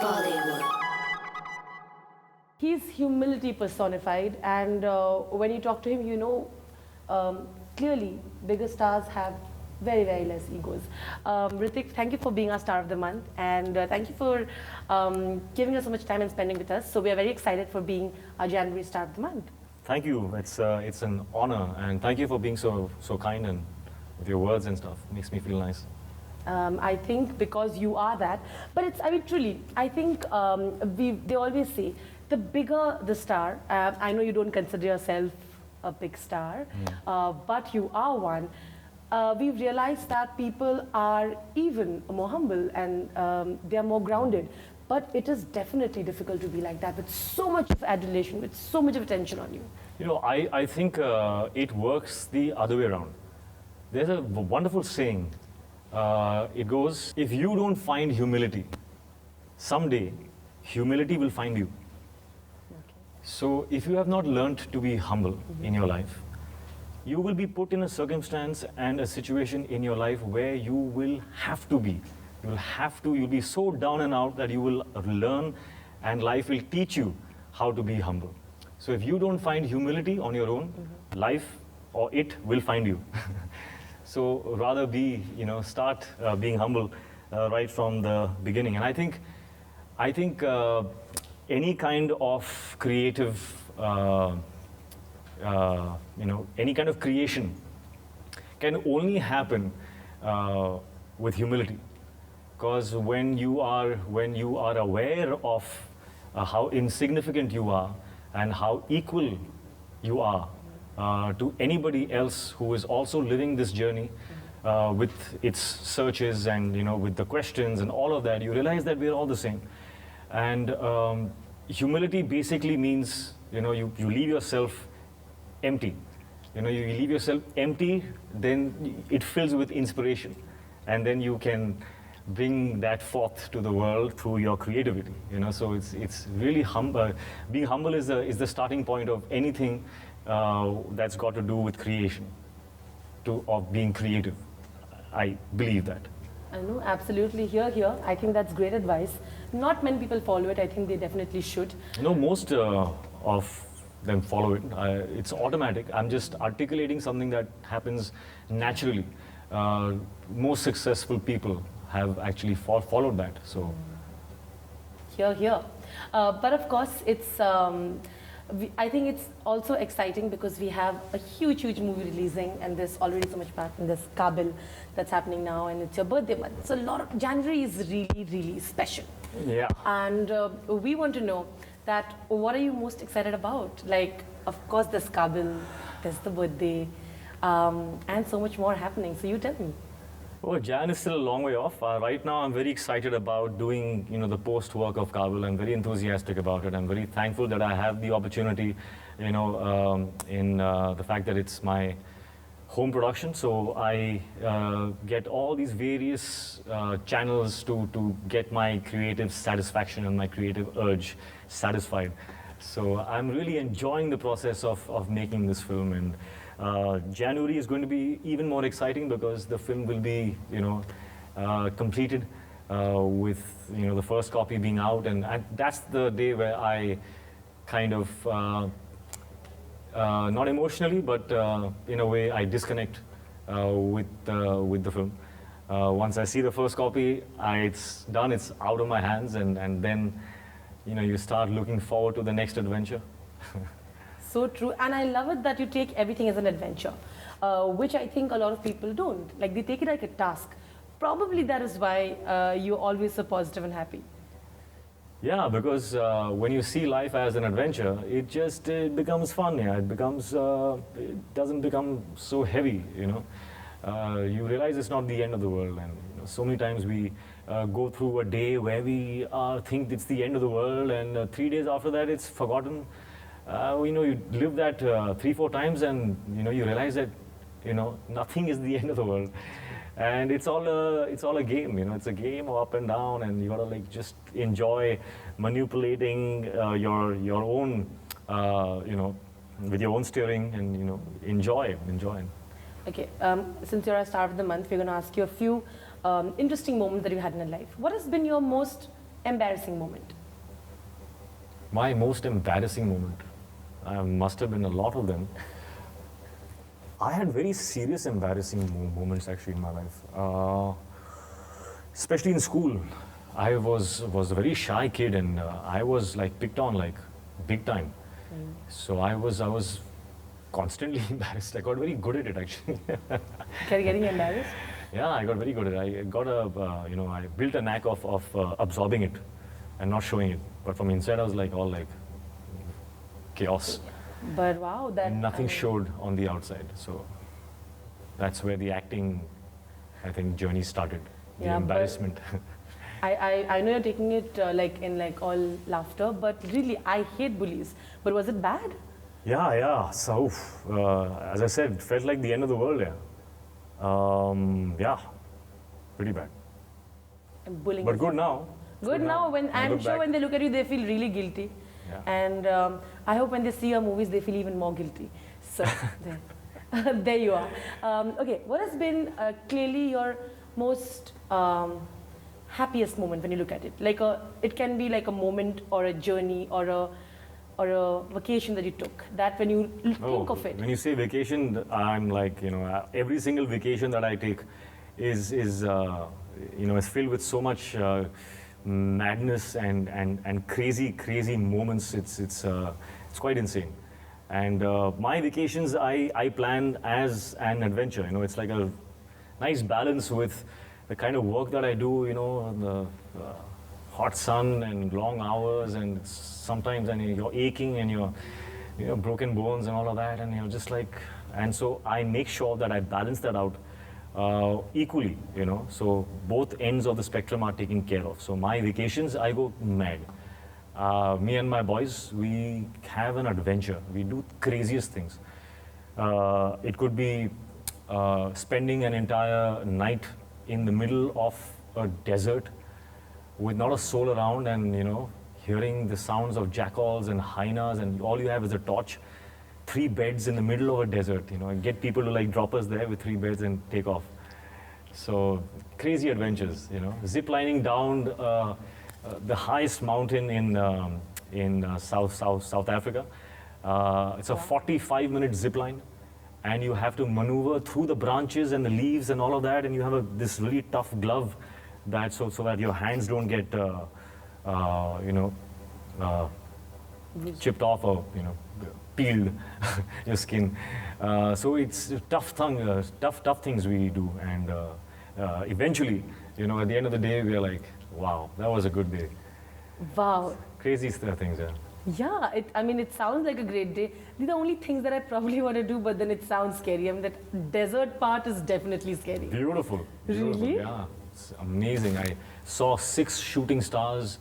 Bollywood. He's humility personified, and when you talk to him, you know clearly bigger stars have very, very less egos. Hrithik, thank you for being our star of the month, and thank you for giving us so much time and spending with us. So we are very excited for being our January star of the month. Thank you. It's an honor, and thank you for being so kind and with your words and stuff. Makes me feel nice. I think because you are that, but it's, I mean, truly, I think they always say, the bigger the star, I know you don't consider yourself a big star, but you are one. We've realized that people are even more humble and they are more grounded. But it is definitely difficult to be like that with so much of adulation, with so much of attention on you. You know, I think it works the other way around. There's a wonderful saying. It goes, if you don't find humility, someday humility will find you. So if you have not learned to be humble in your life, you will be put in a circumstance and a situation in your life where you will have to be. You'll be so down and out that you will learn, and life will teach you how to be humble. So if you don't find humility on your own, life or it will find you. So rather start being humble right from the beginning. And I think any kind of creative, any kind of creation can only happen with humility. Because when you are aware of how insignificant you are and how equal you are to anybody else who is also living this journey with its searches and with the questions and all of that, you realize that we're all the same. And humility basically means you leave yourself empty. You leave yourself empty, then it fills with inspiration, and then you can bring that forth to the world through your creativity. So it's really humble. Being humble is the starting point of anything that's got to do with creation, of being creative. I believe that. I know, absolutely. Here. I think that's great advice. Not many people follow it. I think they definitely should. Most of them follow it. It's automatic. I'm just articulating something that happens naturally. Most successful people have actually followed that. So, Here. But of course, it's. I think it's also exciting because we have a huge movie releasing, and there's already so much part in this Kaabil that's happening now, and it's your birthday month. So January is really special. Yeah. And we want to know that what are you most excited about? Like, of course, there's Kaabil, there's the birthday, and so much more happening. So you tell me. Oh, Jan is still a long way off. Right now, I'm very excited about doing, the post work of Kaabil. I'm very enthusiastic about it. I'm very thankful that I have the opportunity, in the fact that it's my home production. So I get all these various channels to get my creative satisfaction and my creative urge satisfied. So I'm really enjoying the process of making this film, and January is going to be even more exciting because the film will be, completed with, the first copy being out, and that's the day where I kind of, not emotionally, but in a way, I disconnect with the film. Once I see the first copy, it's done, it's out of my hands, and then, you start looking forward to the next adventure. So true, and I love it that you take everything as an adventure, which I think a lot of people don't. Like, they take it like a task. Probably that is why you're always so positive and happy. Yeah, because when you see life as an adventure, it becomes fun. Yeah, it doesn't become so heavy. You realize it's not the end of the world, and so many times we go through a day where we think it's the end of the world, and 3 days after that it's forgotten. You live that 3-4 times, and you realize that nothing is the end of the world, and it's all a game. It's a game of up and down, and you gotta just enjoy manipulating your own with your own steering, and enjoy. Okay, since you're a star of the month, we're going to ask you a few interesting moments that you had in your life. What has been your most embarrassing moment. My most embarrassing moment, must have been a lot of them. I had very serious embarrassing moments actually in my life. Especially in school. I was a very shy kid, and I was like picked on like big time. So I was constantly embarrassed. I got very good at it actually. Getting embarrassed? Yeah, I got very good at it. I got I built a knack of absorbing it and not showing it. But from inside, I was like all like chaos. But wow, that Nothing showed on the outside. So that's where the acting, I think, journey started. The Yeah, but- embarrassment. I know you're taking it like all laughter, but really, I hate bullies. But was it bad? Yeah. So, as I said, it felt like the end of the world. Yeah, pretty bad. Bullying. But good now. Good now. When I I'm look sure back. when they look at you, they feel really guilty. Yeah. And I hope when they see your movies, they feel even more guilty. So there you are. Okay, what has been clearly your most happiest moment when you look at it? It can be like a moment or a journey or a vacation that you took. That when you think of it. When you say vacation, I'm like, every single vacation that I take is filled with so much madness and crazy moments. It's quite insane. And my vacations, I plan as an adventure. It's like a nice balance with the kind of work that I do. The hot sun and long hours, and sometimes you're aching and you're broken bones and all of that, and you're just like, and so I make sure that I balance that out equally, so both ends of the spectrum are taken care of. So my vacations, I go mad. Me and my boys, we have an adventure. We do craziest things. It could be spending an entire night in the middle of a desert with not a soul around, and hearing the sounds of jackals and hyenas, and all you have is a torch, 3 beds in the middle of a desert, and get people to like drop us there with 3 beds and take off. So crazy adventures, zip lining down the highest mountain in South Africa. It's a 45-minute zip line, and you have to maneuver through the branches and the leaves and all of that, and you have this really tough glove that so that your hands don't get chipped off or peeled your skin. So it's tough things we do, and eventually, at the end of the day, we are like, wow, that was a good day. Wow. Crazy things, yeah. Yeah, it sounds like a great day. These are the only things that I probably want to do, but then it sounds scary. That desert part is definitely scary. Beautiful. Really? Yeah, it's amazing. I saw 6 shooting stars.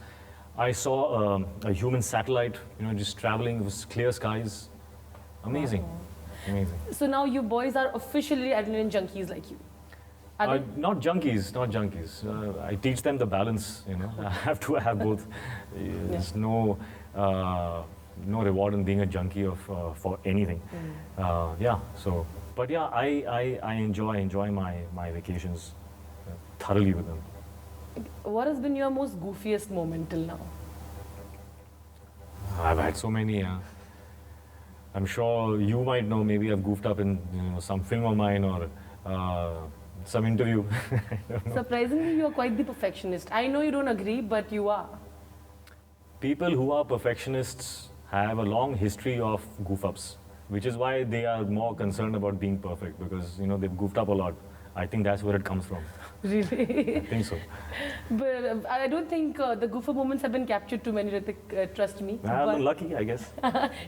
I saw a human satellite, just traveling with clear skies. Amazing. Wow. Amazing. So now you boys are officially adrenaline junkies like you. Are they? Not junkies. I teach them the balance, I have to have both. There's no reward in being a junkie for anything. But yeah, I enjoy my vacations thoroughly with them. What has been your most goofiest moment till now? I've had so many. I'm sure you might know. Maybe I've goofed up in some film of mine or some interview. I don't know. Surprisingly, you are quite the perfectionist. I know you don't agree, but you are. People who are perfectionists have a long history of goof-ups, which is why they are more concerned about being perfect, because they've goofed up a lot. I think that's where it comes from. Really? I think so. But I don't think the goofer moments have been captured too many, Hrithik, trust me. I've But been lucky, I guess.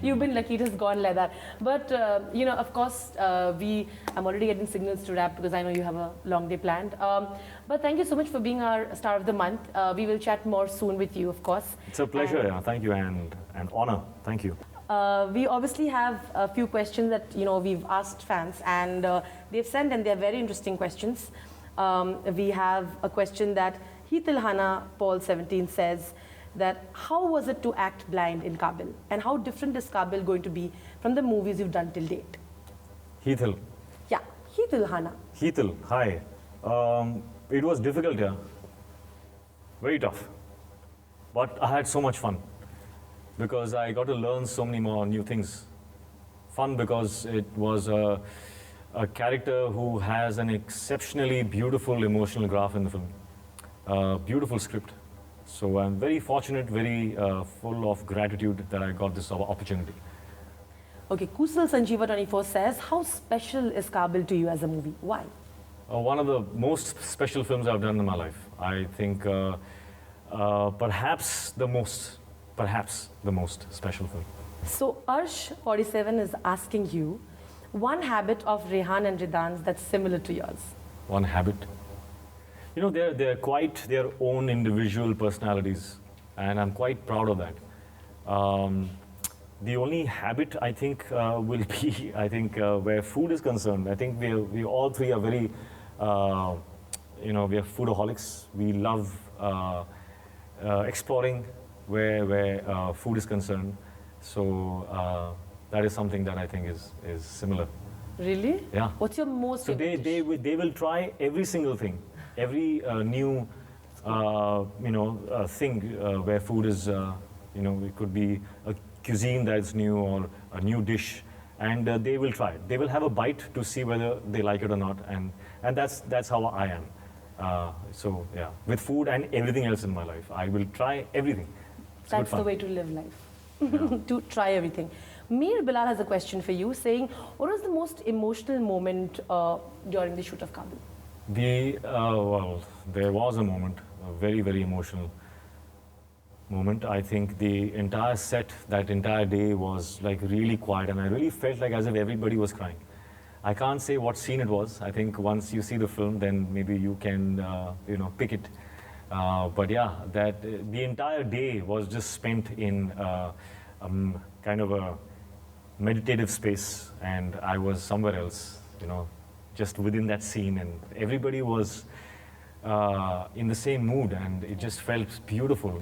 you've been lucky, it has gone like that. But, of course, I'm already getting signals to wrap because I know you have a long day planned. But thank you so much for being our star of the month. We will chat more soon with you, of course. It's a pleasure, yeah. Thank you, and honor. Thank you. We obviously have a few questions that we've asked fans, and they've sent, and they're very interesting questions. We have a question that Heathil Paul 17 says that how was it to act blind in Kaabil, and how different is Kaabil going to be from the movies you've done till date? Heathil. Yeah, Heathil Heathil, hi. It was difficult, yeah. Very tough. But I had so much fun because I got to learn so many more new things. Fun because it was a character who has an exceptionally beautiful emotional graph in the film. Beautiful script. So I'm very fortunate, very full of gratitude that I got this opportunity. Okay, Kusal Sanjeeva 24 says, how special is Kaabil to you as a movie? Why? One of the most special films I've done in my life. I think perhaps the most special film. So Arsh 47 is asking you, one habit of Rehan and Ridan's that's similar to yours. One habit. You know, they're quite their own individual personalities, and I'm quite proud of that. The only habit I think will be, I think, where food is concerned. I think we all three are very, you know, we are foodaholics. We love exploring where food is concerned. So that is something that I think is similar. Really? Yeah. What's your most So favorite dish? they will try every single thing, every new thing where food is it could be a cuisine that's new or a new dish, and they will try it. They will have a bite to see whether they like it or not, and that's how I am. So yeah, with food and everything else in my life, I will try everything. It's good That's the fun. way to live life. To try everything. Mir Bilal has a question for you saying, what was the most emotional moment during the shoot of Kaabil? Well, there was a moment, a very, very emotional moment. I think the entire set, that entire day was like really quiet, and I really felt like as if everybody was crying. I can't say what scene it was. I think once you see the film, then maybe you can, pick it. But yeah, that the entire day was just spent in kind of a meditative space, and I was somewhere else, just within that scene, and everybody was in the same mood, and it just felt beautiful,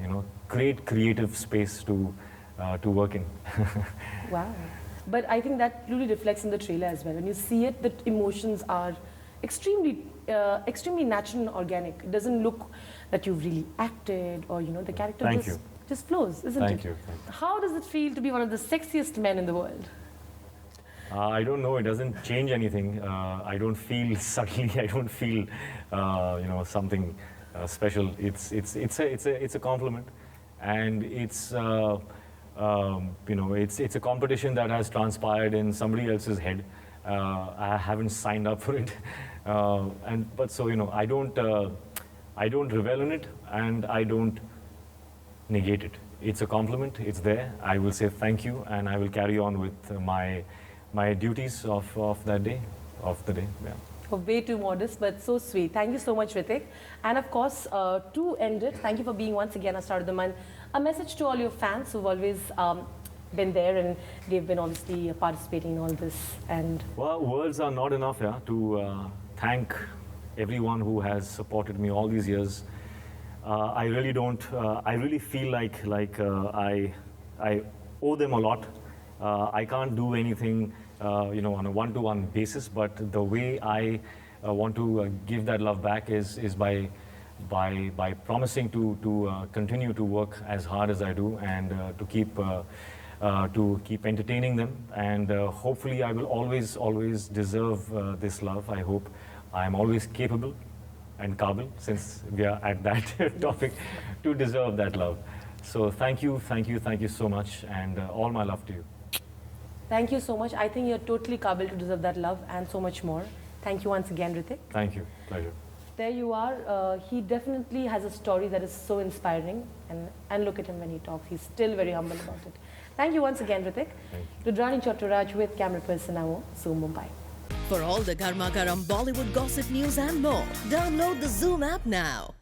great creative space to work in. Wow. But I think that really reflects in the trailer as well. When you see it, the emotions are extremely natural and organic. It doesn't look that you've really acted or, the character just flows, isn't it? Thank you. How does it feel to be one of the sexiest men in the world? I don't know. It doesn't change anything. I don't feel suddenly. I don't feel, something special. It's a compliment, and it's a competition that has transpired in somebody else's head. I haven't signed up for it, I don't revel in it, and I don't negate it. It's a compliment. It's there. I will say thank you, and I will carry on with my duties of the day. Yeah. Way too modest, but so sweet. Thank you so much, Hrithik. And of course, to end it, thank you for being once again our star of the month. A message to all your fans who've always been there, and they've been obviously participating in all this. And well, words are not enough, to thank everyone who has supported me all these years. I really don't. I really feel like I owe them a lot. I can't do anything, on a one-to-one basis. But the way I want to give that love back is by promising to continue to work as hard as I do, and to keep entertaining them. And hopefully, I will always deserve this love. I hope I am always capable and Kaabil, since we are at that topic, to deserve that love. So thank you so much, and all my love to you. thank you so much. I think you're totally Kaabil to deserve that love and so much more. Thank you once again, Hrithik. Thank you. Pleasure. There you are. He definitely has a story that is so inspiring, and look at him when he talks. He's still very humble about it. Thank you once again, Hrithik. Rudrani Chattaraj with camera person Amo, Zoom Mumbai. For all the Garma Garam Bollywood gossip news and more, download the Zoom app now.